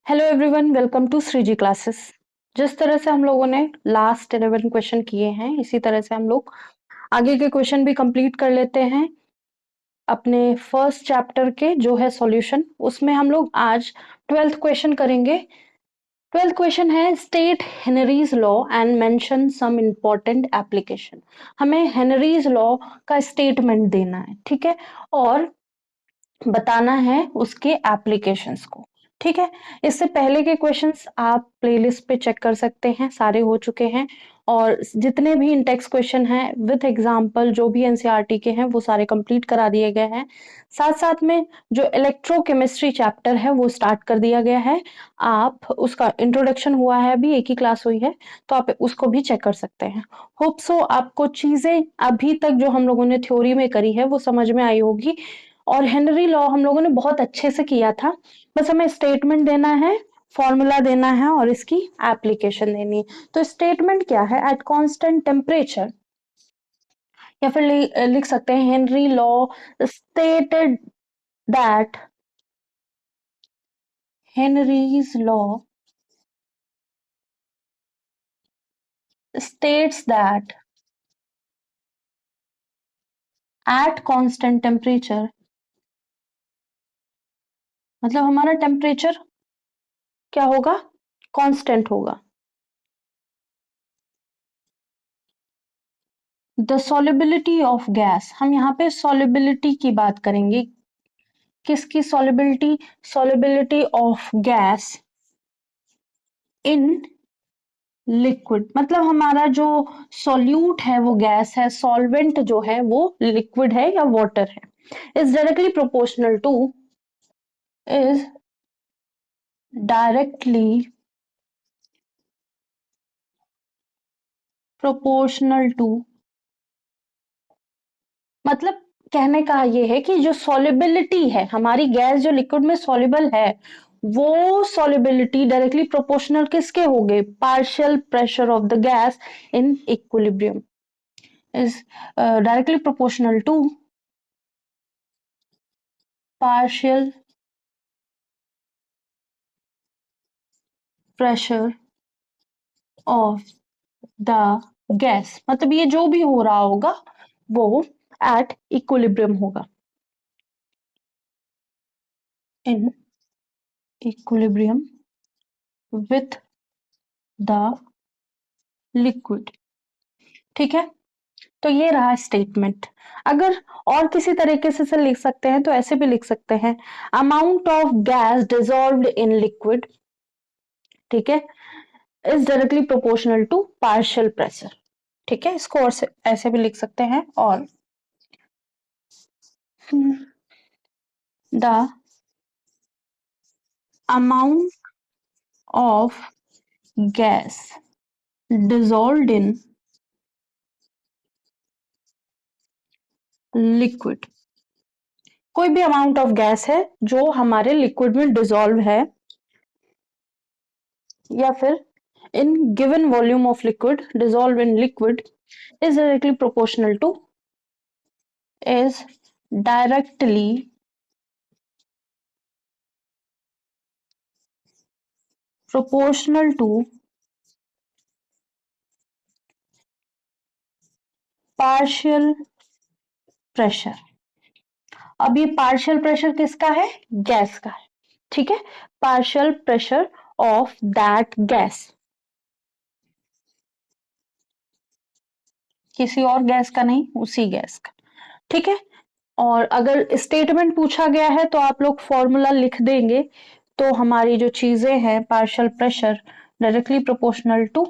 Hello everyone, welcome to Shreeji classes. जिस तरह से हम लोगों ने लास्ट 11 क्वेश्चन किए हैं, इसी तरह से हम लोग आगे के क्वेश्चन भी कंप्लीट कर लेते हैं। अपने फर्स्ट चैप्टर के जो है सॉल्यूशन, उसमें हम लोग आज 12th क्वेश्चन करेंगे। 12th क्वेश्चन है state Henry's law and mention some important application. हमें हेनरीज लॉ का स्टेटमेंट देना है, ठीक है, और बताना है उसके एप्लीकेशंस को। ठीक है, इससे पहले के क्वेश्चंस आप प्लेलिस्ट पे चेक कर सकते हैं, सारे हो चुके हैं। और जितने भी इंटेक्स क्वेश्चन हैं विथ एग्जांपल जो भी एनसीईआरटी के हैं वो सारे कंप्लीट करा दिए गए हैं। साथ साथ में जो इलेक्ट्रोकेमिस्ट्री चैप्टर है वो स्टार्ट कर दिया गया है। आप उसका इंट्रोडक्शन हुआ है, अभी एक ही क्लास हुई है, तो आप उसको भी चेक कर सकते हैं। होप सो आपको चीजें अभी तक जो हम लोगों ने थ्योरी में करी है वो समझ में आई होगी। और हेनरी लॉ हम लोगों ने बहुत अच्छे से किया था। बस हमें स्टेटमेंट देना है, फॉर्मूला देना है और इसकी एप्लीकेशन देनी है। तो स्टेटमेंट क्या है? एट कांस्टेंट टेम्परेचर, या फिर लिख सकते हैं Henry law stated that Henry's law states that at constant temperature, मतलब हमारा टेम्परेचर क्या होगा? कांस्टेंट होगा। द solubility ऑफ गैस, हम यहाँ पे solubility की बात करेंगे। किसकी solubility? solubility of gas in liquid, मतलब हमारा जो सॉल्यूट है वो गैस है, सॉल्वेंट जो है वो लिक्विड है या वाटर है। Is directly proportional to, is directly proportional to, मतलब कहने का ये है कि जो सॉलिबिलिटी है हमारी गैस जो लिक्विड में सॉल्युबल है, वो सॉलिबिलिटी डायरेक्टली प्रोपोर्शनल किसके हो गए? Partial pressure of the gas in equilibrium is directly proportional to partial pressure of the gas, मतलब ये जो भी हो रहा होगा वो एट इक्विलिब्रियम होगा, in equilibrium with the liquid. ठीक है, तो ये रहा स्टेटमेंट। अगर और किसी तरीके से लिख सकते हैं तो ऐसे भी लिख सकते हैं, amount of gas dissolved in liquid, ठीक है, is directly proportional to partial pressure. ठीक है, इसको और ऐसे भी लिख सकते हैं। और the amount of gas dissolved in liquid, कोई भी अमाउंट ऑफ गैस है जो हमारे लिक्विड में डिसॉल्व है, या फिर in given volume of liquid dissolve in liquid is directly proportional to, is directly proportional to partial pressure. अब ये पार्शियल प्रेशर किसका है? गैस का है। ठीक है, partial pressure of that gas, किसी और गैस का नहीं, उसी गैस का। ठीक है, और अगर स्टेटमेंट पूछा गया है तो आप लोग फॉर्मूला लिख देंगे। तो हमारी जो चीजें हैं, partial pressure directly proportional to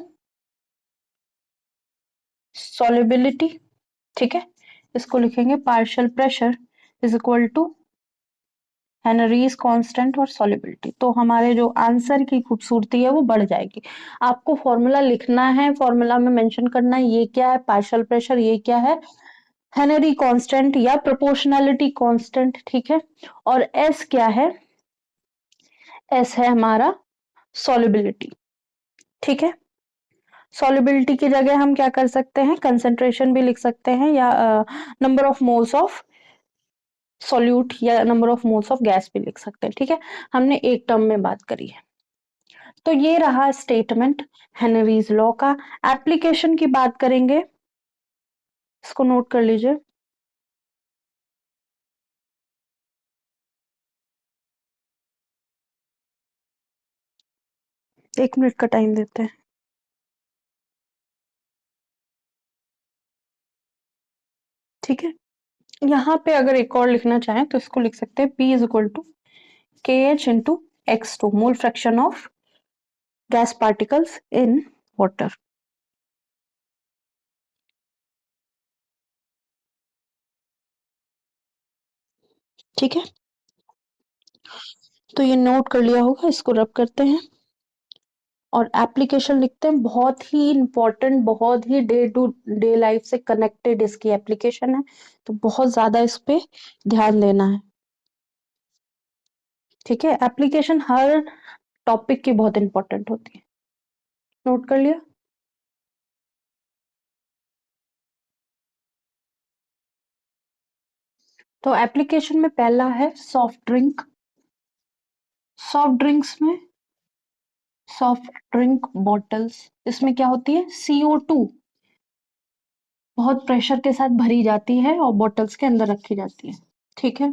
solubility. ठीक है, इसको लिखेंगे partial pressure is equal to Henry's constant और सॉल्युबिलिटी। तो हमारे जो आंसर की खूबसूरती है वो बढ़ जाएगी। आपको फॉर्मूला लिखना है, फॉर्मूला में मेंशन करना है ये क्या है पार्शियल प्रेशर, ये क्या है हेनरी कांस्टेंट या प्रोपोर्शनैलिटी कांस्टेंट। ठीक है, और एस क्या है? एस है हमारा सॉल्युबिलिटी। ठीक है, सॉल्युबिलिटी की जगह हम क्या कर सकते हैं? कंसेंट्रेशन भी लिख सकते हैं, या number of moles of solute या number of moles of gas भी लिख सकते हैं। ठीक है, हमने एक टर्म में बात करी है। तो ये रहा स्टेटमेंट हेनरीज लॉ का। एप्लीकेशन की बात करेंगे, इसको नोट कर लीजिए। एक मिनट का टाइम देते हैं। ठीक है, यहाँ पे अगर एक और लिखना चाहें तो इसको लिख सकते हैं P is equal to KH into X2, mole fraction of gas particles in water. ठीक है, तो ये नोट कर लिया होगा, इसको रब करते हैं और एप्लीकेशन लिखते हैं। बहुत ही इंपॉर्टेंट, बहुत ही डे टू डे लाइफ से कनेक्टेड इसकी एप्लीकेशन है, तो बहुत ज्यादा इस पे ध्यान देना है। ठीक है, एप्लीकेशन हर टॉपिक की बहुत इंपॉर्टेंट होती है। नोट कर लिया। तो एप्लीकेशन में पहला है सॉफ्ट ड्रिंक। सॉफ्ट ड्रिंक्स में सॉफ्ट ड्रिंक बॉटल्स, इसमें क्या होती है, CO2 बहुत प्रेशर के साथ भरी जाती है और बॉटल्स के अंदर रखी जाती है। ठीक है,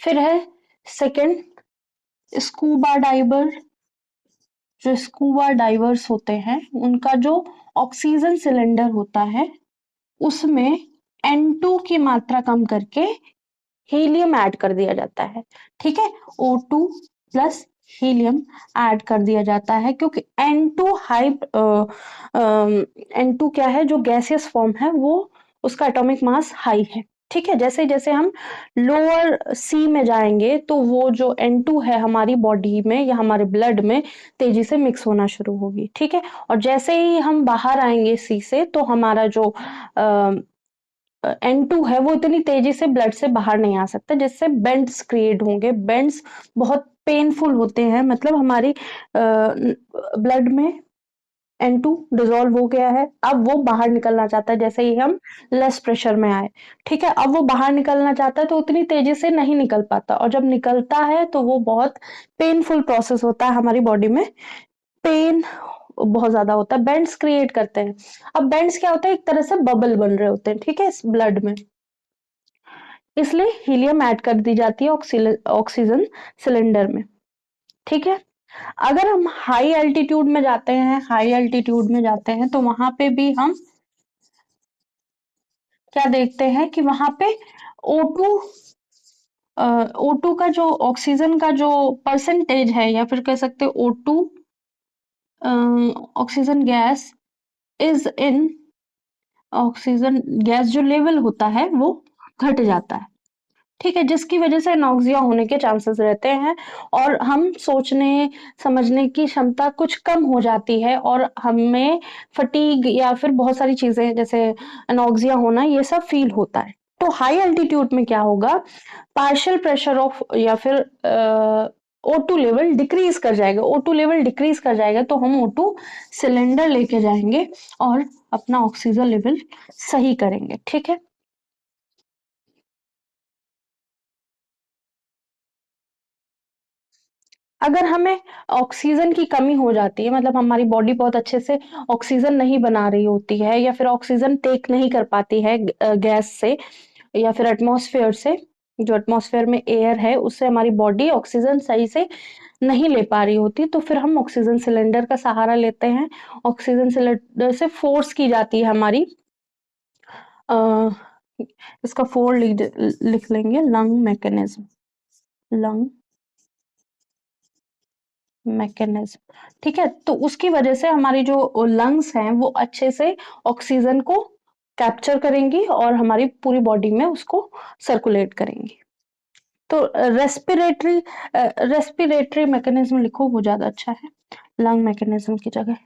फिर है सेकंड स्कूबा डाइवर। जो स्कूबा डाइवर्स होते हैं उनका जो ऑक्सीजन सिलेंडर होता है उसमें N2 की मात्रा कम करके हीलियम ऐड कर दिया जाता है। ठीक है, O2 प्लस हीलियम ऐड कर दिया जाता है क्योंकि N2 हाई N2 क्या है, जो गैसियस फॉर्म है वो उसका एटॉमिक मास हाई है। ठीक है, जैसे जैसे हम लोअर सी में जाएंगे तो वो जो N2 है हमारी बॉडी में या हमारे ब्लड में तेजी से मिक्स होना शुरू होगी। ठीक है, और जैसे ही हम बाहर आएंगे सी से तो हमारा जो N2 है वो इतनी तेजी से ब्लड से बाहर नहीं आ सकता, जिससे बेंड्स क्रिएट होंगे। बेंड्स बहुत पेनफुल होते हैं, मतलब हमारी ब्लड में N2 डिसॉल्व हो गया है, अब वो बाहर निकलना चाहता है जैसे ही हम लेस प्रेशर में आए। ठीक है, अब वो बाहर निकलना चाहता है तो उतनी तेजी से नहीं निकल पाता, और जब निकलता है तो वो बहुत पेनफुल प्रोसेस होता है, हमारी बॉडी में पेन बहुत ज्यादा होता है, बेंड्स क्रिएट करते हैं। अब बेंड्स क्या होता है, एक तरह से बबल बन रहे होते हैं। ठीक है, इस ब्लड में, इसलिए हीलियम ऐड कर दी जाती है ऑक्सीजन सिलेंडर में। ठीक है, अगर हम हाई एल्टीट्यूड में जाते हैं, हाई एल्टीट्यूड में जाते हैं तो वहां पे भी हम क्या देखते हैं कि वहां पे O2 O2 का जो ऑक्सीजन का जो परसेंटेज है, या फिर कह सकते हैं O2 oxygen gas is in oxygen gas जो लेवल होता है वो घट जाता है। ठीक है, जिसकी वजह से नॉक्सिया होने के चांसेस रहते हैं और हम सोचने समझने की क्षमता कुछ कम हो जाती है और हमें फटीग या फिर बहुत सारी चीजें जैसे नॉक्सिया होना ये सब फील होता है। तो हाई एल्टीट्यूड में क्या होगा, पार्शियल प्रेशर ऑफ या फिर O2 लेवल डिक्रीज कर जाएगा। O2 लेवल डिक्रीज कर जाएगा तो हम O2 सिलेंडर लेके जाएंगे और अपना ऑक्सीजन लेवल सही करेंगे। ठीक है, अगर हमें ऑक्सीजन की कमी हो जाती है, मतलब हमारी बॉडी बहुत अच्छे से ऑक्सीजन नहीं बना रही होती है या फिर ऑक्सीजन टेक नहीं कर पाती है गैस से या फिर एटमॉस्फेयर से, जो एटमॉस्फेयर में एयर है उससे हमारी बॉडी ऑक्सीजन सही से नहीं ले पा रही होती, तो फिर हम ऑक्सीजन सिलेंडर का सहारा लेते हैं। ऑक्सीजन सिलेंडर से फोर्स की जाती है हमारी अ, इसका फोर लिख लेंगे, लंग मैकेनिज्म। Lung mechanism. ठीक है, तो उसकी वजह से हमारी जो लंग्स हैं वो अच्छे से ऑक्सीजन को कैप्चर करेंगी और हमारी पूरी बॉडी में उसको सर्कुलेट करेंगी। तो रेस्पिरेटरी मैकेनिज्म लिखो, वो ज्यादा अच्छा है लंग मैकेनिज्म की जगह।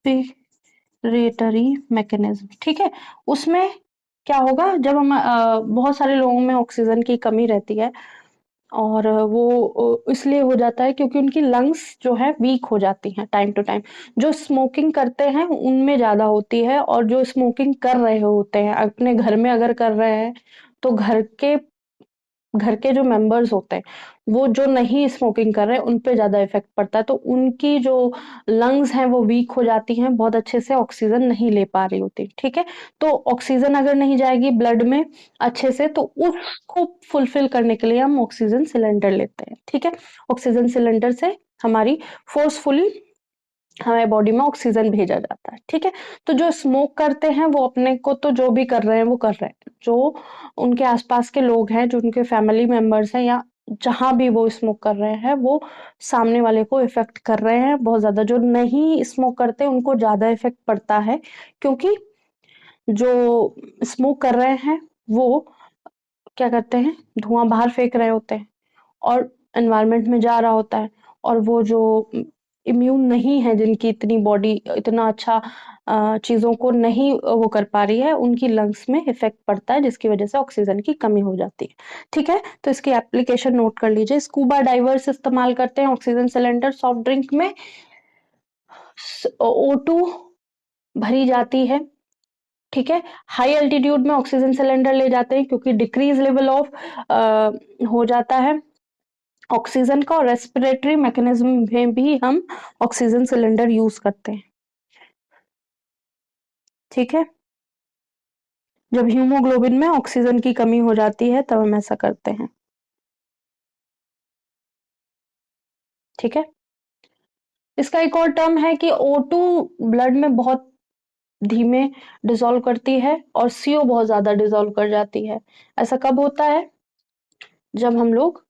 Respiratory mechanism. ठीक है, उसमें क्या होगा, जब हम बहुत सारे लोगों में ऑक्सीजन की कमी रहती है और वो इसलिए हो जाता है क्योंकि उनकी लंग्स जो है वीक हो जाती हैं टाइम टू टाइम। जो स्मोकिंग करते हैं उनमें ज़्यादा होती है, और जो स्मोकिंग कर रहे होते हैं अपने घर में अगर कर रहे हैं, तो घर के जो मेंबर्स होते हैं, वो जो नहीं स्मोकिंग कर रहे हैं उन पे ज़्यादा इफ़ेक्ट पड़ता है। तो उनकी जो लंग्स हैं वो वीक हो जाती हैं, बहुत अच्छे से ऑक्सीजन नहीं ले पा रही होती, ठीक है? तो ऑक्सीजन अगर नहीं जाएगी ब्लड में अच्छे से, तो उसको फुलफिल करने के लिए हम ऑक्सीजन सिलेंडर लेते हैं, ठीक है? ऑक्सीजन सिलेंडर से हमारी फोर्सफुली हमारे बॉडी में ऑक्सीजन भेजा जाता है, ठीक है? तो जो स्मोक करते हैं वो अपने को तो जो भी कर रहे हैं वो कर रहे हैं। जो उनके आसपास के लोग हैं, जो उनके फैमिली मेंबर्स हैं, या जहां भी वो स्मोक कर रहे हैं, वो सामने वाले को इफेक्ट कर रहे हैं बहुत ज्यादा। जो नहीं स्मोक करते उनको ज्यादा इफेक्ट पड़ता है, क्योंकि जो स्मोक कर रहे हैं वो क्या करते हैं, धुआं बाहर फेंक रहे होते हैं और एनवायरनमेंट में जा रहा होता है। और वो जो इम्यून नहीं है, जिनकी इतनी बॉडी इतना अच्छा चीज़ों को नहीं वो कर पा रही है, उनकी लंग्स में इफेक्ट पड़ता है, जिसकी वजह से ऑक्सीजन की कमी हो जाती है, ठीक है? तो इसकी एप्लीकेशन नोट कर लीजिए। स्कूबा डाइवर्स इस्तेमाल करते हैं ऑक्सीजन सिलेंडर। सॉफ्ट ड्रिंक में O2 भरी जाती है, ठीक है? हाई एल्टीट्यूड में ऑक्सीजन सिलेंडर ले जाते हैं क्योंकि डिक्रीज लेवल ऑफ हो जाता है ऑक्सीजन का, और रेस्पिरेटरी मैकेनिज्म में भी हम ऑक्सीजन सिलेंडर यूज करते हैं, ठीक है? जब हीमोग्लोबिन में ऑक्सीजन की कमी हो जाती है तब हम ऐसा करते हैं, ठीक है? इसका एक और टर्म है कि O2 ब्लड में बहुत धीमे डिसॉल्व करती है और CO बहुत ज्यादा डिसॉल्व कर जाती है। ऐसा कब होता है? जब हम लोग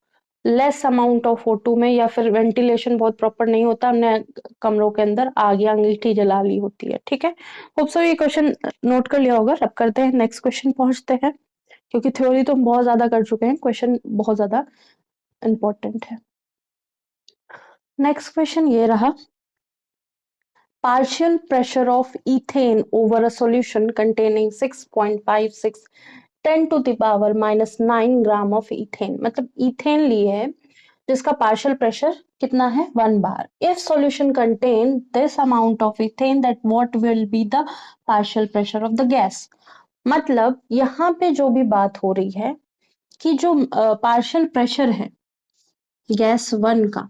लेस अमाउंट ऑफ O2 में, या फिर वेंटिलेशन बहुत प्रॉपर नहीं होता, हमने कमरों के अंदर आग या अंगीठी जला ली होती है, ठीक है? होप सो ये क्वेश्चन नोट कर लिया होगा। अब करते हैं नेक्स्ट क्वेश्चन पहुंचते हैं, क्योंकि थ्योरी तो हम बहुत ज्यादा कर चुके हैं, क्वेश्चन बहुत ज्यादा इंपॉर्टेंट है। नेक्स्ट क्वेश्चन ये रहा, partial pressure of ethane over a solution containing 6.56 10 to the power minus 9 gram of ethane. मतलब इथेन लिए है जिसका पार्शियल प्रेशर कितना है, 1 bar. If solution contain this amount of ethane, that what will be the partial pressure of the gas. मतलब यहाँ पे जो भी बात हो रही है कि जो पार्शियल प्रेशर है गैस वन का,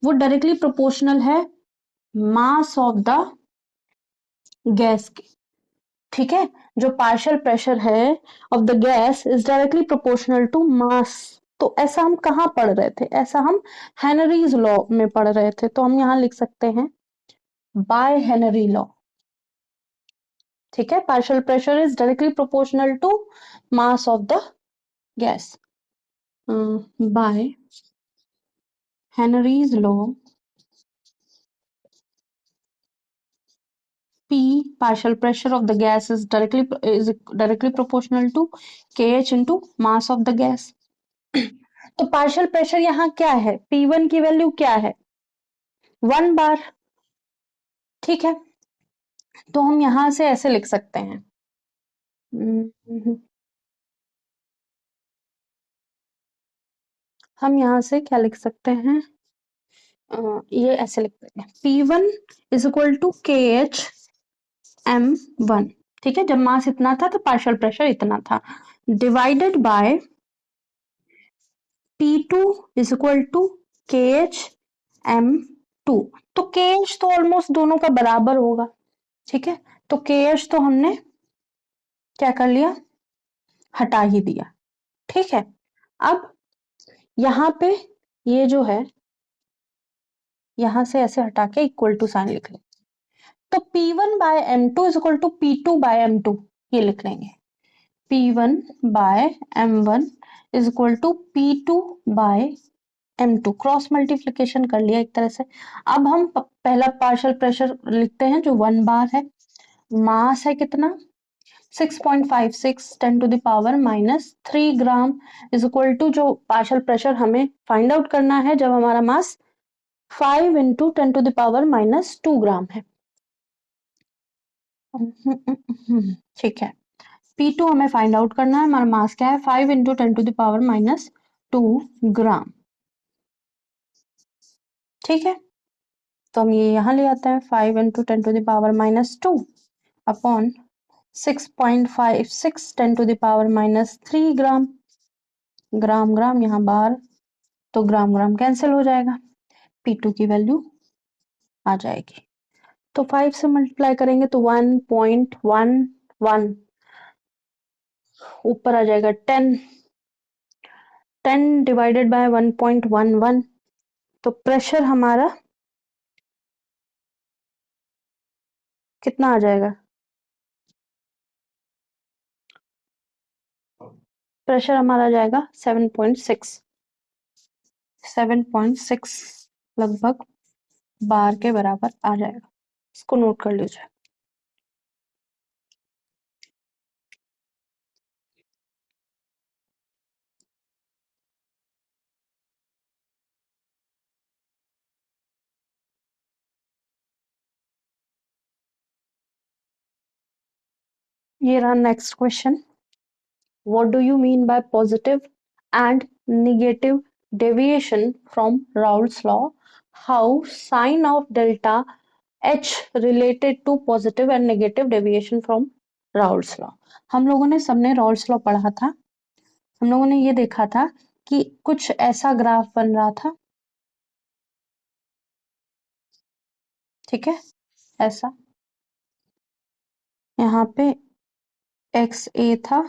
वो डायरेक्टली प्रोपोर्शनल है मास ऑफ द गैस के, ठीक है? जो पार्शियल प्रेशर है of the gas is directly proportional to mass. तो ऐसा हम कहाँ पढ़ रहे थे? ऐसा हम हेनरीज लॉ में पढ़ रहे थे। तो हम यहाँ लिख सकते हैं बाय हेनरी लॉ, ठीक है? Partial pressure is directly proportional to mass of the gas by Henry's law. P, partial pressure of the gas is directly proportional to kh into mass of the gas। तो partial pressure यहाँ क्या है, P1 की value क्या है, 1 बार, ठीक है? तो हम यहाँ से ऐसे लिख सकते हैं, हम यहाँ से क्या लिख सकते हैं, ये ऐसे लिखते हैं, P1 is equal to KH m1, ठीक है? जब मास इतना था तो पार्शियल प्रेशर इतना था, divided by P2 is equal to KH m2। तो KH तो ऑलमोस्ट दोनों का बराबर होगा, ठीक है? तो KH तो हमने क्या कर लिया, हटा ही दिया, ठीक है? अब यहाँ पे ये जो है, यहाँ से ऐसे हटा के इक्वल टू साइन लिख लेंगे। तो P1 by M2 is equal to P2 by M2, ये लिख लेंगे। P1 by M1 is equal to P2 by M2, cross multiplication कर लिया एक तरह से। अब हम पहला पार्शियल प्रेशर लिखते हैं जो 1 बार है, मास है कितना, 6.56 10 to the power minus 3 gram is equal to, जो पार्शियल प्रेशर हमें फाइंड आउट करना है जब हमारा mass 5 into 10 to the power minus 2 gram है, ठीक है? P2 हमें फाइंड आउट करना है, हमारा मास क्या है, 5 into 10 to the power minus gram. ठीक है, तो हम ये यहां ले आते हैं 5 × 10⁻⁻2 अपॉन 6.56 10⁻³ ग्राम। ग्राम ग्राम यहाँ बार, तो ग्राम ग्राम कैंसिल हो जाएगा, P2 की वैल्यू आ जाएगी। तो 5 से मल्टीप्लाई करेंगे तो 1.11 ऊपर आ जाएगा 10 डिवाइडेड बाय 1.11, तो प्रेशर हमारा कितना आ जाएगा, प्रेशर हमारा आ जाएगा 7.6 लगभग बार के बराबर आ जाएगा। इसको नोट कर लीजिए। ये रहा next question. What do you mean by positive and negative deviation from Raoult's law? How sine of delta H related to positive and negative deviation from Raoult's law? हम लोगों ने सबने Raoult's law पढ़ा था। हम लोगों ने ये देखा था कि कुछ ऐसा ग्राफ बन रहा था, ठीक है, ऐसा, यहाँ पे एक्स ए था,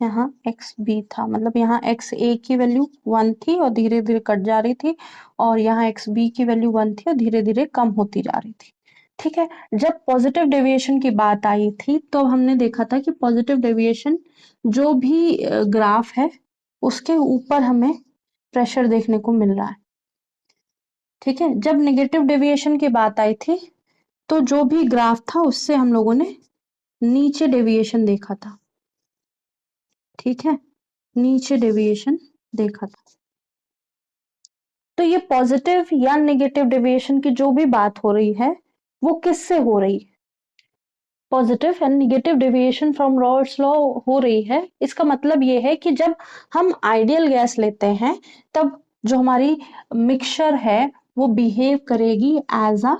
यहाँ एक्स बी था, मतलब यहाँ एक्स ए की वैल्यू 1 थी और धीरे धीरे कट जा रही थी, और यहाँ एक्स बी की वैल्यू 1 थी और धीरे धीरे कम होती जा रही थी। ठीक है, जब पॉजिटिव डेविएशन की बात आई थी तो हमने देखा था कि पॉजिटिव डेविएशन जो भी ग्राफ है उसके ऊपर हमें प्रेशर देखने को मिल रहा है। ठीक है, जब नेगेटिव डेविएशन की बात आई थी तो जो भी ग्राफ था उससे हम लोगों ने नीचे डेविएशन देखा था। ठीक है, नीचे डेविएशन देखा था। तो ये पॉजिटिव या नेगेटिव डेविएशन की जो भी बात हो रही है वो किससे हो रही है, positive and negative deviation from Rawls law हो रही है। इसका मतलब ये है कि जब हम आइडियल गैस लेते हैं तब जो हमारी मिक्सचर है वो बिहेव करेगी एज अ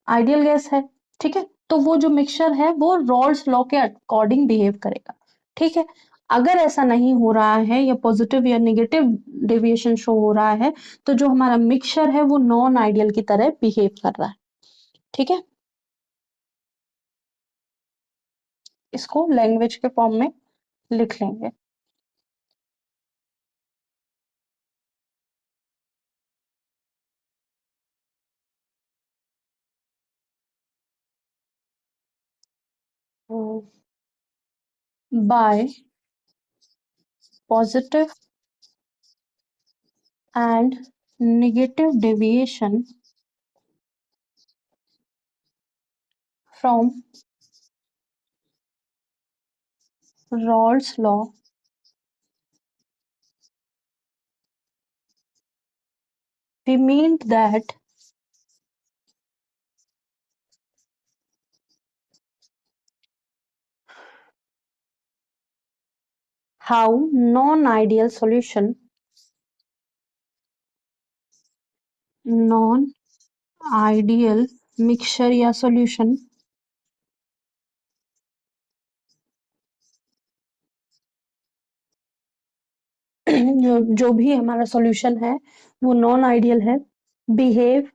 आइडियल गैस है। ठीक है, तो वो जो मिक्सचर है वो रॉल्स लॉ के अकॉर्डिंग बिहेव करेगा। ठीक है, अगर ऐसा नहीं हो रहा है या पॉजिटिव या नेगेटिव डेविएशन शो हो रहा है तो जो हमारा मिक्सचर है वो नॉन आइडियल की तरह बिहेव कर रहा है। ठीक है, इसको लैंग्वेज के फॉर्म में लिख लेंगे। Bye positive and negative deviation from Rawls law, we mean that how non-ideal solution, non-ideal mixture या solution जो भी हमारा सॉल्यूशन है वो नॉन आइडियल है, behave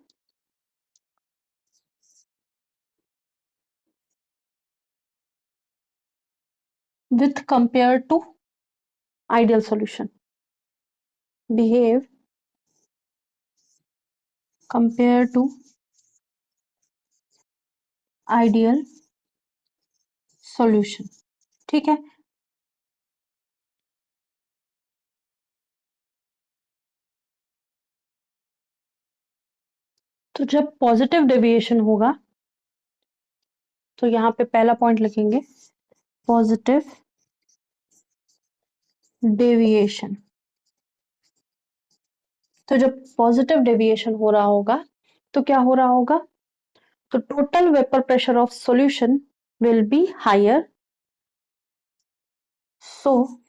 with compare to ideal solution, behave compare to ideal solution. ठीक है, तो जब पॉजिटिव डेविएशन होगा तो यहाँ पे पहला पॉइंट लिखेंगे पॉजिटिव डेविएशन। तो जब पॉजिटिव डेविएशन हो रहा होगा तो क्या हो रहा होगा, तो total vapour pressure of solution will be higher, so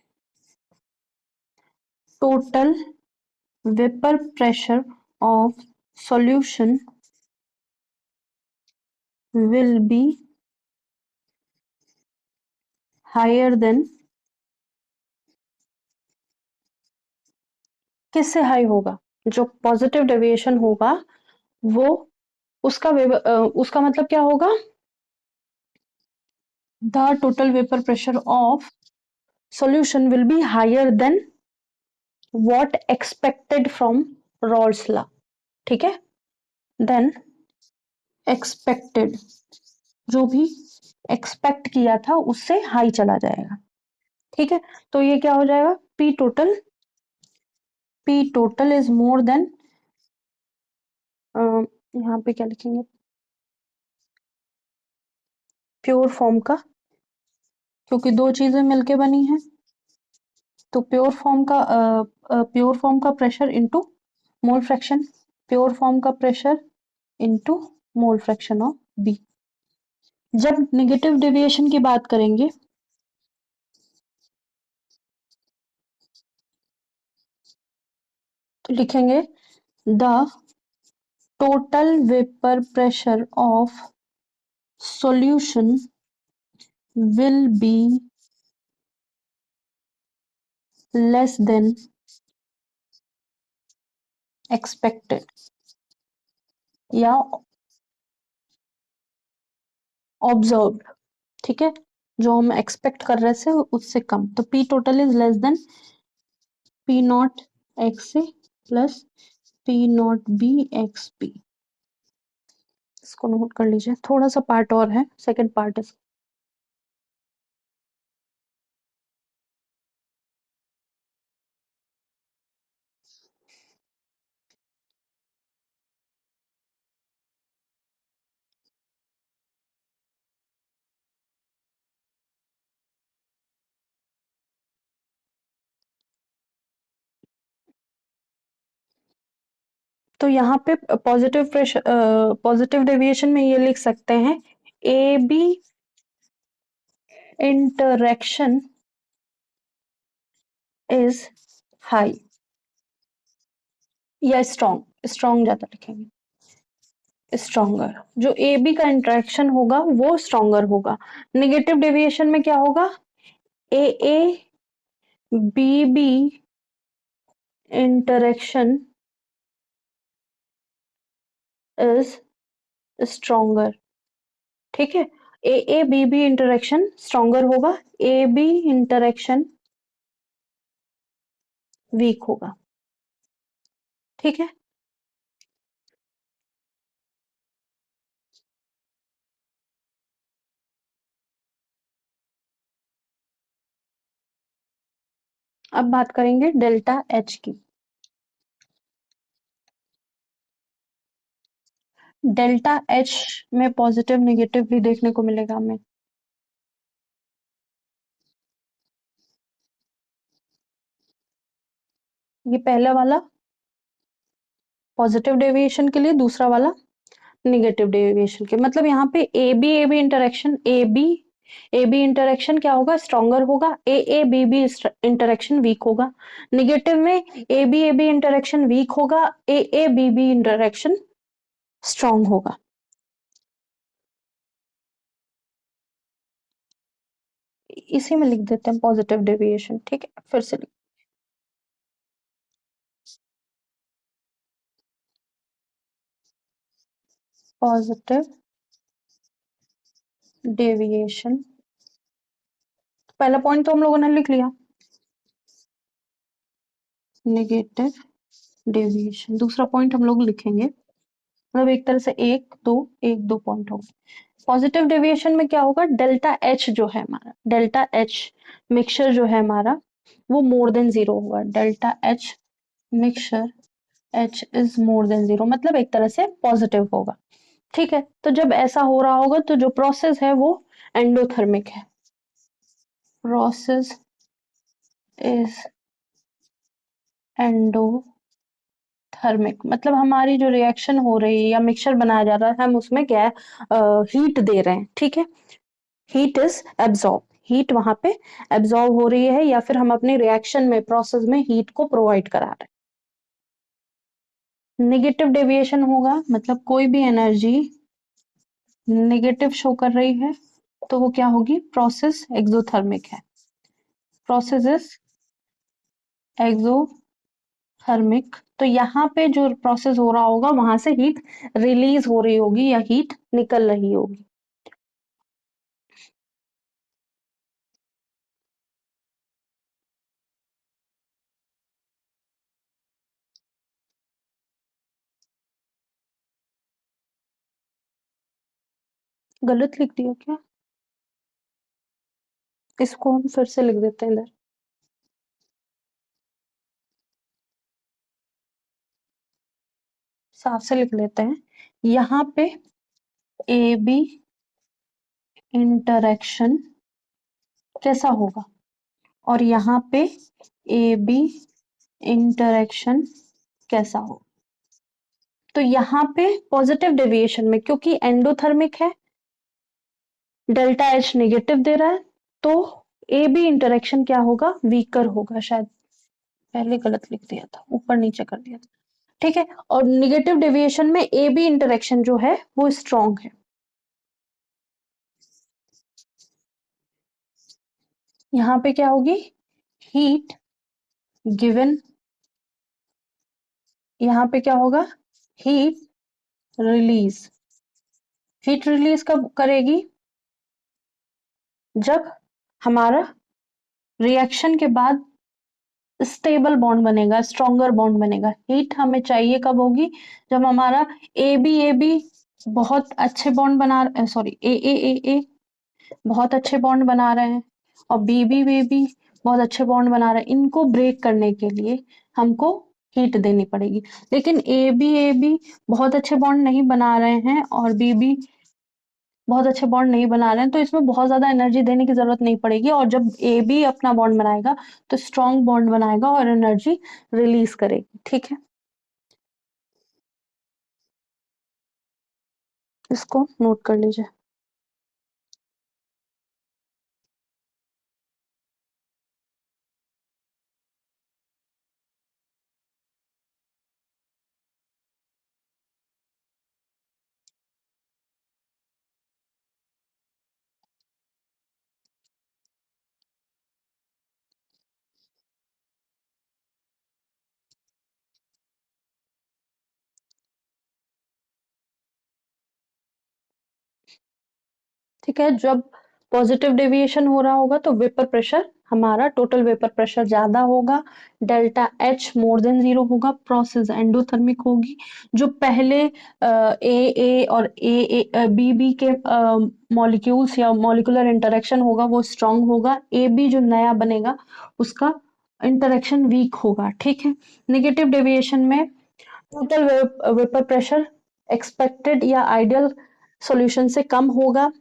total vapor pressure of solution will be higher than, किससे हाई होगा? जो पॉजिटिव डेविएशन होगा वो उसका मतलब क्या होगा? The total vapour pressure of solution will be higher than what expected from Rawls law. ठीक है? Then expected, जो भी एक्सपेक्ट किया था उससे हाई चला जाएगा। ठीक है, तो ये क्या हो जाएगा? P total is more than, यहाँ पे क्या लिखेंगे? प्योर फॉर्म का, क्योंकि दो चीजें मिलके बनी हैं, तो प्योर फॉर्म का pressure into mole fraction, pure form का pressure into mole fraction of B. जब नेगेटिव डेविएशन की बात करेंगे तो लिखेंगे the total vapour pressure of solution will be less than expected या ऑब्जर्व्ड। ठीक है, जो हम एक्सपेक्ट कर रहे थे उससे कम, तो P total is less than P naught X C plus P naught B X P. इसको नोट कर लीजिए, थोड़ा सा पार्ट और है, सेकंड पार्ट है। तो यहाँ पे पॉजिटिव डेविएशन में ये लिख सकते हैं A B interaction is high या स्ट्रॉन्ग ज्यादा लिखेंगे, स्ट्रॉन्गर। जो ए बी का इंटरेक्शन होगा वो स्ट्रॉन्गर होगा। नेगेटिव डेविएशन में क्या होगा? A A B B interaction is stronger. ठीक है, A A B B interaction stronger होगा, ए बी इंटरेक्शन वीक होगा। ठीक है, अब बात करेंगे डेल्टा एच की। डेल्टा एच में पॉजिटिव नेगेटिव भी देखने को मिलेगा हमें। ये पहला वाला पॉजिटिव डेविएशन के लिए, दूसरा वाला नेगेटिव डेविएशन के, मतलब यहाँ पे A B interaction A B interaction क्या होगा? स्ट्रॉन्गर होगा, ए बी इंटरेक्शन वीक होगा। नेगेटिव में ए बी इंटरेक्शन वीक होगा, ए बी इंटरेक्शन स्ट्रॉन्ग होगा। इसी में लिख देते हैं पॉजिटिव डेविएशन। ठीक है, फिर से पॉजिटिव डेविएशन, पहला पॉइंट तो हम लोगों ने लिख लिया, नेगेटिव डेविएशन। दूसरा पॉइंट हम लोग लिखेंगे, मतलब एक तरह से एक दो पॉइंट होगा। पॉजिटिव डेविएशन में क्या होगा? डेल्टा एच जो है हमारा, डेल्टा एच मिक्सचर जो है हमारा वो मोर देन जीरो होगा। Delta H mixture H is more than zero, मतलब एक तरह से पॉजिटिव होगा। ठीक है, तो जब ऐसा हो रहा होगा तो जो प्रोसेस है वो एंडोथर्मिक है। प्रोसेस इज एंडोथर्मिक, मतलब हमारी जो रिएक्शन हो रही है या मिक्सचर बनाया जा रहा है, हम उसमें क्या है? हीट दे रहे हैं। ठीक है, हीट इज एब्जॉर्ब, हीट वहां पे एब्जॉर्ब हो रही है या फिर हम अपने रिएक्शन में प्रोसेस में हीट को प्रोवाइड करा रहे हैं। नेगेटिव डेविएशन होगा मतलब कोई भी एनर्जी नेगेटिव शो कर रही है तो वो क्या होगी, प्रोसेस एक्सोथर्मिक है, प्रोसेस इज एक्सोथर्मिक। तो यहाँ पे जो प्रोसेस हो रहा होगा वहां से हीट रिलीज हो रही होगी या हीट निकल रही होगी। गलत लिख दिया क्या? इसको हम फिर से लिख देते हैं इधर। साफ से लिख लेते हैं। यहाँ पे ए बी इंटरेक्शन कैसा होगा और यहाँ पे ए बी इंटरेक्शन कैसा हो। तो यहाँ पे पॉजिटिव डेविएशन में क्योंकि एंडोथर्मिक है, डेल्टा एच नेगेटिव दे रहा है, तो ए बी इंटरेक्शन क्या होगा, वीकर होगा। शायद पहले गलत लिख दिया था, ऊपर नीचे कर दिया था। ठीक है, और निगेटिव डेविएशन में ए बी इंटरेक्शन जो है वो स्ट्रॉन्ग है। यहाँ पे क्या होगी, हीट गिवन, यहाँ पे क्या होगा, हीट रिलीज। हीट रिलीज कब करेगी, जब हमारा रिएक्शन के बाद स्टेबल बॉन्ड बनेगा, स्ट्रॉन्गर बॉन्ड बनेगा। हीट हमें चाहिए कब होगी, जब हमारा ए बी बहुत अच्छे बॉन्ड बना, सॉरी ए बहुत अच्छे बॉन्ड बना रहे हैं और बी बहुत अच्छे बॉन्ड बना रहे हैं। इनको ब्रेक करने के लिए हमको हीट देनी पड़ेगी। लेकिन ए बी बहुत अच्छे बॉन्ड नहीं बना रहे हैं और बी बहुत अच्छे बॉन्ड नहीं बना रहे हैं, तो इसमें बहुत ज्यादा एनर्जी देने की जरूरत नहीं पड़ेगी। और जब ए बी अपना बॉन्ड बनाएगा तो स्ट्रॉन्ग बॉन्ड बनाएगा और एनर्जी रिलीज करेगी। ठीक है, इसको नोट कर लीजिए। ठीक है, जब पॉजिटिव डेविएशन हो रहा होगा तो वेपर प्रेशर, हमारा टोटल वेपर प्रेशर ज्यादा होगा, डेल्टा एच मोर देन 0 होगा, प्रोसेस एंडोथर्मिक होगी। जो पहले ए और ए बी बी के मॉलिक्यूल्स या मॉलिक्यूलर इंटरेक्शन होगा वो स्ट्रांग होगा, ए बी जो नया बनेगा उसका इंटरेक्शन वीक होगा। ठीक है, नेगेटिव डेविएशन में टोटल वेपर प्रेशर एक्सपेक्टेड या आइडियल सॉल्यूशन से कम होगा,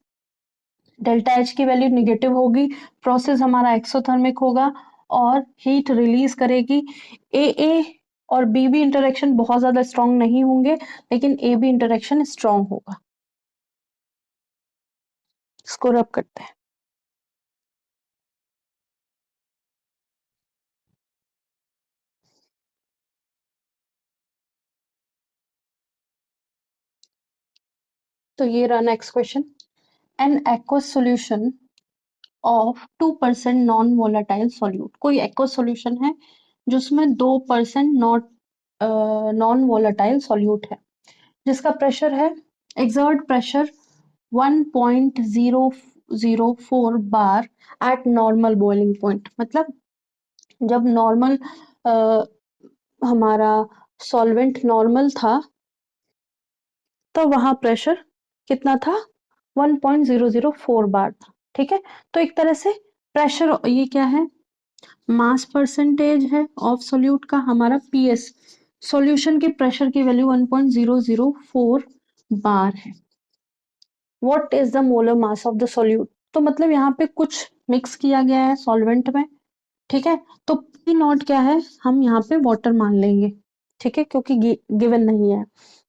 डेल्टा एच की वैल्यू निगेटिव होगी, प्रोसेस हमारा एक्सोथर्मिक होगा और हीट रिलीज करेगी। ए और बी इंटरेक्शन बहुत ज्यादा स्ट्रांग नहीं होंगे लेकिन ए बी इंटरेक्शन स्ट्रांग होगा। इसको रब करते हैं। तो ये रहा next question, an aqueous solution of 2% non volatile solute. कोई एक्वस सॉल्यूशन है जिसमें 2% नॉन वोलेटाइल सॉल्यूट है, जिसका प्रेशर है, एक्सर्ट प्रेशर 1.004 बार एट नॉर्मल बॉइलिंग पॉइंट। मतलब जब नॉर्मल हमारा सॉल्वेंट नॉर्मल था तो वहां प्रेशर कितना था, 1.004 बार था। ठीक है, तो एक तरह से प्रेशर, ये क्या है, मास परसेंटेज है ऑफ सोल्यूट का, हमारा पीएस, सॉल्यूशन के प्रेशर की वैल्यू 1.004 बार है। What is the molar mass of the solute, तो मतलब यहाँ पे कुछ मिक्स किया गया है सॉल्वेंट में। ठीक है, तो पी नॉट क्या है, हम यहाँ पे वाटर मान लेंगे। ठीक है, क्योंकि गिवन नहीं है।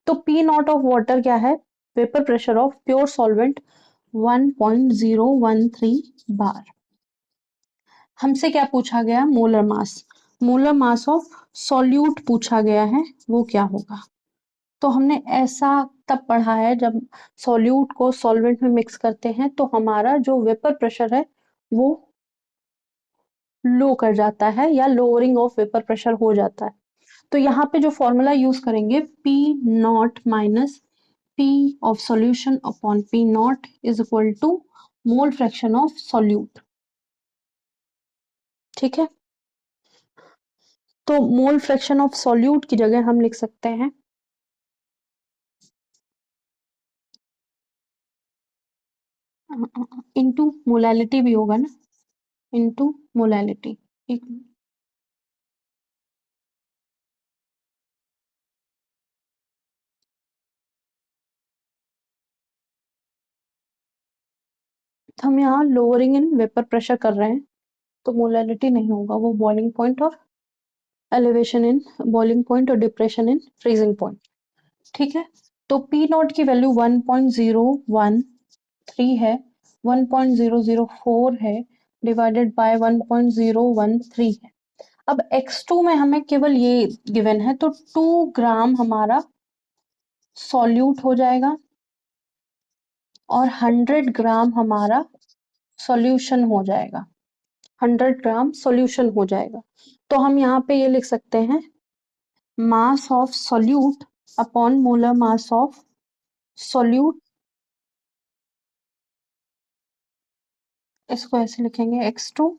तो पी नॉट ऑफ वाटर क्या है, vapour pressure of pure solvent 1.013 बार। हमसे क्या पूछा गया? Molar mass. Molar mass of solute पूछा गया है, वो क्या होगा? तो हमने ऐसा तब पढ़ा है जब सॉल्यूट को सॉल्वेंट में मिक्स करते हैं तो हमारा जो वेपर प्रेशर है वो लो कर जाता है या लोअरिंग ऑफ वेपर प्रेशर हो जाता है। तो यहाँ पे जो फॉर्मूला यूज करेंगे P naught minus P of solution upon P naught is equal to mole fraction of solute. ठीक है, तो मोल फ्रैक्शन ऑफ सॉल्यूट की जगह हम लिख सकते हैं इनटू मोलैलिटी भी होगा ना, इनटू मोलैलिटी। एक हम यहाँ लोअरिंग इन वेपर प्रेशर कर रहे हैं तो मोलैलिटी नहीं होगा, वो बॉइलिंग पॉइंट और एलिवेशन इन बॉइलिंग पॉइंट और डिप्रेशन इन फ्रीजिंग पॉइंट। ठीक है, तो पी नॉट की वैल्यू 1.013 है, 1.004 है डिवाइडेड बाय 1.013 है। अब x2 में हमें केवल ये गिवन है तो 2 ग्राम हमारा सॉल्यूट हो जाएगा और 100 ग्राम हमारा सॉल्यूशन हो जाएगा, 100 ग्राम सॉल्यूशन हो जाएगा। तो हम यहाँ पे ये लिख सकते हैं mass of solute upon molar mass of solute, इसको ऐसे लिखेंगे x2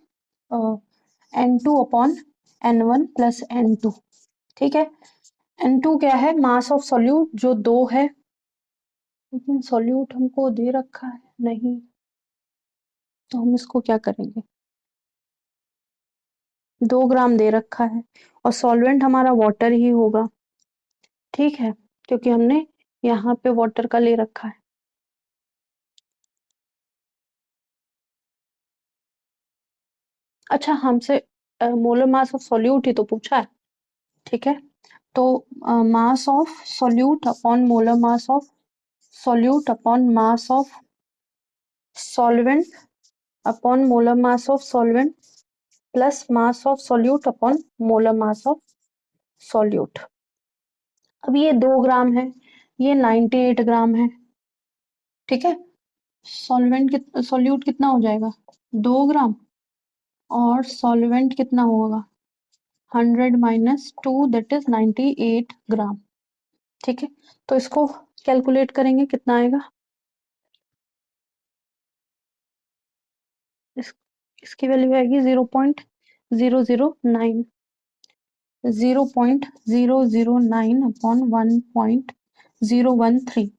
n2 upon n1 plus n2। ठीक है, n2 क्या है? मास ऑफ सॉल्यूट जो 2 है, लेकिन सॉल्यूट हमको दे रखा है नहीं, तो हम इसको क्या करेंगे? 2 ग्राम दे रखा है और सॉल्वेंट हमारा वाटर ही होगा। ठीक है, क्योंकि हमने यहाँ पे वाटर का ले रखा है। अच्छा, हमसे मोलर मास ऑफ सॉल्यूट ही तो पूछा है। ठीक है, तो mass of solute upon molar mass of solute upon mass of solvent upon molar mass of solvent plus mass of solute upon molar mass of solute. अब ये 2 ग्राम है, ये 98 ग्राम है। ठीक है, सॉल्यूट कितना हो जाएगा? 2 ग्राम और सॉल्वेंट कितना होगा? 100 माइनस 2 दैट इज 98 ग्राम। ठीक है, तो इसको कैलकुलेट करेंगे कितना आएगा? इस, इसकी वैल्यू आएगी 0.009, 0.009 upon 1.013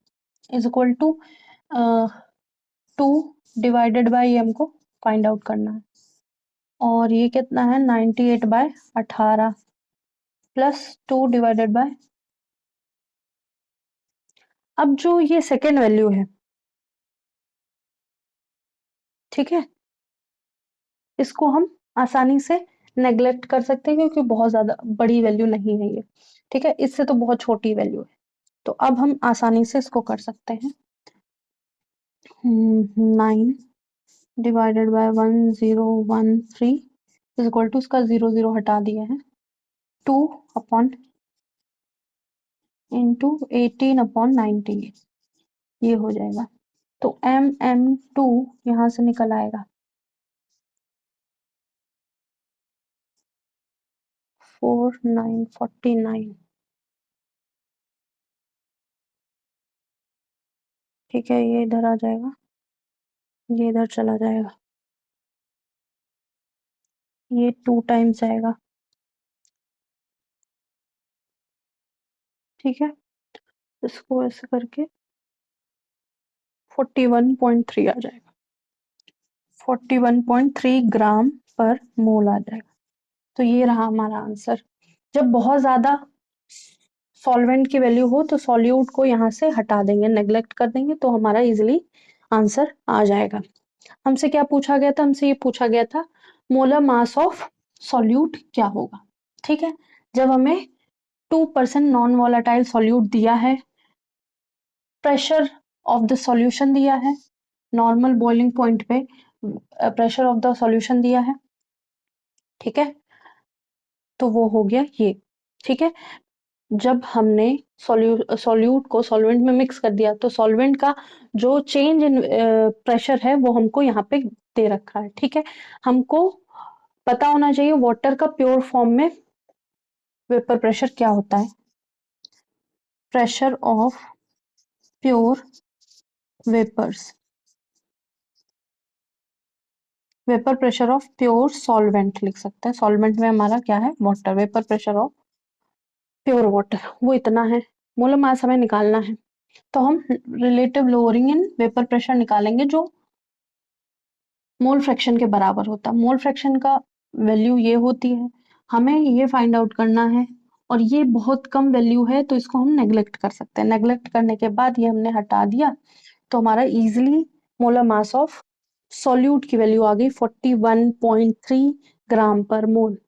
is equal to 2 divided by हमको फाइंड आउट करना है, और ये कितना है? 98 बाय 18 प्लस 2 डिवाइडेड बाय, अब जो ये सेकेंड वैल्यू है, ठीक है, इसको हम आसानी से नेग्लेक्ट कर सकते हैं क्योंकि बहुत ज्यादा बड़ी वैल्यू नहीं है ये। ठीक है, इससे तो बहुत छोटी वैल्यू है, तो अब हम आसानी से इसको कर सकते हैं। 9 divided by 1013 is equal to, इसका 0 हटा दिया है, 2 अपॉन इंटू 18 अपॉन 98, ये हो जाएगा। तो MM2 यहाँ से निकल आएगा 4949। ठीक है, ये इधर आ जाएगा, ये इधर चला जाएगा, ये 2 टाइम्स आएगा। ठीक है, इसको ऐसे करके 41.3 आ जाएगा, 41.3 ग्राम पर मोल आ जाएगा। तो ये रहा हमारा आंसर। जब बहुत ज्यादा सॉल्वेंट की वैल्यू हो तो सॉल्यूट को यहाँ से हटा देंगे, नेग्लेक्ट कर देंगे, तो हमारा इजिली आंसर आ जाएगा। हमसे क्या पूछा गया था? हमसे ये पूछा गया था मोलर मास ऑफ सॉल्यूट क्या होगा। ठीक है, जब हमें 2% नॉन वोलेटाइल सॉल्यूट दिया है, प्रेशर ऑफ द सॉल्यूशन दिया है, नॉर्मल बॉइलिंग पॉइंट पे प्रेशर ऑफ द सॉल्यूशन दिया है, ठीक है, तो वो हो गया ये। ठीक है, जब हमने सॉल्यूट को सॉल्वेंट में मिक्स कर दिया तो सॉल्वेंट का जो चेंज इन प्रेशर है वो हमको यहाँ पे दे रखा है। ठीक है, हमको पता होना चाहिए वाटर का प्योर फॉर्म में वेपर प्रेशर क्या होता है। Pressure of pure vapours, vapour pressure of pure solvent लिख सकते हैं। सॉल्वेंट में हमारा क्या है, water. Vapour pressure of pure water वो इतना है। मोलर मास हमें निकालना है, तो हम relative lowering in vapour pressure निकालेंगे जो मोल फ्रैक्शन के बराबर होता है। मोल फ्रैक्शन का वैल्यू ये होती है, हमें ये फाइंड आउट करना है, और ये बहुत कम वैल्यू है तो इसको हम नेग्लेक्ट कर सकते हैं। नेग्लेक्ट करने के बाद ये हमने हटा दिया तो हमारा easily molar mass of solute की वैल्यू आ गई 41.3 ग्राम पर मोल।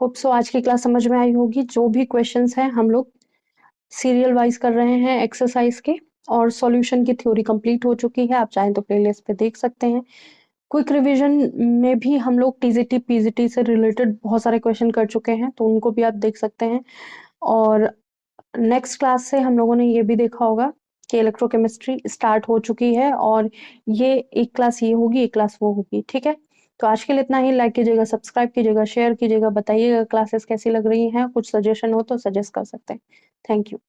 होप सो आज की क्लास समझ में आई होगी। जो भी क्वेश्चंस हैं हम लोग सीरियल वाइज कर रहे हैं एक्सरसाइज के, और सॉल्यूशन की थ्योरी कंप्लीट हो चुकी है। आप चाहें तो प्लेलिस्ट पे देख सकते हैं। क्विक रिवीजन में भी हम लोग टीजीटी पीजीटी से रिलेटेड बहुत सारे क्वेश्चन कर चुके हैं, तो उनको भी आप देख सकते हैं। और नेक्स्ट क्लास से हम लोगों ने ये भी देखा होगा कि इलेक्ट्रोकेमिस्ट्री स्टार्ट हो चुकी है, और ये एक क्लास ये होगी, एक क्लास वो होगी। ठीक है, तो आज के लिए इतना ही। लाइक कीजिएगा, सब्सक्राइब कीजिएगा, शेयर कीजिएगा, बताइएगा क्लासेस कैसी लग रही हैं। कुछ सजेशन हो तो सजेस्ट कर सकते हैं। Thank you.